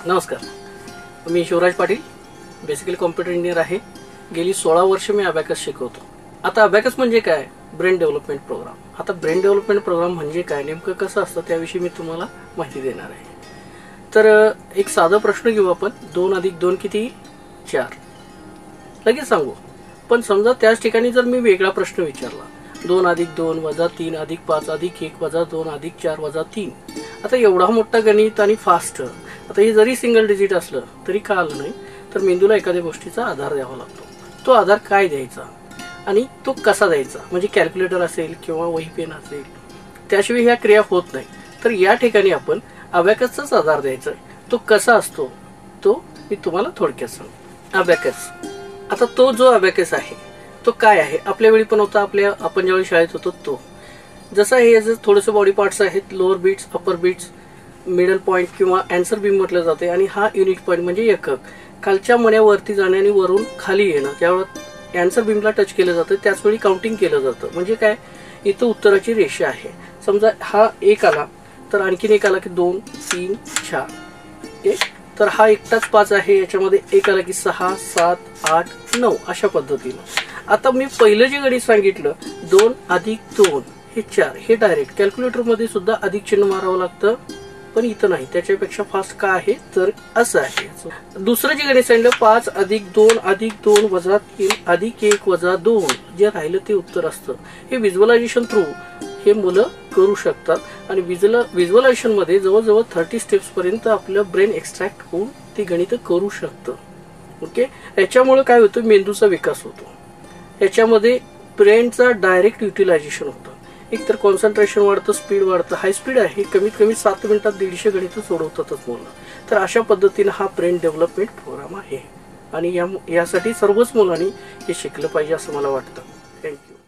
नमस्कार, मी Shivraj Patil, basically computer engineer आहे। गेली 16 वर्ष मी अबॅकस शिकवतो। आता अबॅकस म्हणजे काय? Brain development programme. आता ब्रेन डेव्हलपमेंट प्रोग्राम म्हणजे काय, नेमकं कसं असतं त्याविषयी मी तुम्हाला माहिती देणार आहे। तर एक साधा प्रश्न घेऊ आपण, 2 + 2 किती? 4। लगेच सांगू, पण समजा त्याच ठिकाणी जर मी वेगळा प्रश्न विचारला, 2 + 2 - 3 + 5 + 1 - 2 + 4 - 3। आता एवढा मोठा गणित आणि फास्ट, आता हे जरी सिंगल डिजिट असलं तरी का आलं नाही, तर मेंदूला एखाद्या गोष्टीचा आधार द्यावा लागतो। तो आधार काय द्यायचा आणि तो कसा द्यायचा, म्हणजे कॅल्क्युलेटर असेल किंवा वही पेन असेल, त्याशिवाय ह्या क्रिया होत नाही। तर या ठिकाणी आपण अबॅकसचाच आधार द्यायचा आहे। तो कसा असतो तो मी तुम्हाला थोडक्यात सांगतो। अबॅकस, आता तो जो अबॅकस आहे तो काय आहे? आपल्या वेळी पण होता, आपण ज्यावेळी शाळेत होतो तो। जसं हे थोडेसे बॉडी पार्ट्स आहेत, लोअर बीट्स, अपर बीट्स, मिडल पॉइंट किंवा आन्सर बीम म्हटलं जाते, आणि हा युनिट पॉइंट म्हणजे एकक। खालच्या मण्यावरती जाणे आणि वरून खाली येणं, त्यावेळी आन्सर बीमला टच केलं जातं, त्याच वेळी काउंटिंग केलं जातं। म्हणजे काय, इथं उत्तराची रेषा आहे। समजा हा 1 आला तर आणखीन 1 आला की 2 3 4, ओके। तर हा एकटाच 5 आहे, याच्यामध्ये 1 आला की 6 7 8 9 अशा पद्धतीने। आता मी पहिलं जे गणित सांगितलं, 2 + 2 हे 4, हे डायरेक्ट कॅल्क्युलेटर मध्ये सुद्धा अधिक चिन्ह मारावं लागतं, पण इथं नाही। त्याच्यापेक्षा फास्ट का आहे तर असं आहे। दुसरं जे गणित सांगितलं, 5 + 2 + 2 - 3 + 1 - 2, जे राहिलं ते उत्तर असतं। हे व्हिज्युअलायझेशन थ्रू हे मुलं करू शकतात, आणि व्हिज्युअलायझेशन मध्ये जवळजवळ 30 स्टेप्स पर्यंत आपलं ब्रेन एक्स्ट्रॅक्ट होऊन ती गणितं करू शकतं, ओके। याच्यामुळे काय होतं, मेंदूचा विकास होतो, याच्यामध्ये ब्रेनचा डायरेक्ट युटिलायझेशन होतं। एक तर कॉन्सन्ट्रेशन वाढतं, स्पीड वाढतं, हाय स्पीड आहे, कमीत कमी 7 मिनिटात 150 गणितं सोडवतातच मुलं। तर अशा पद्धतीने हा ब्रेन डेव्हलपमेंट प्रोग्राम आहे, आणि यासाठी सर्वच मुलांनी हे शिकलं पाहिजे असं मला वाटतं। थँक्यू।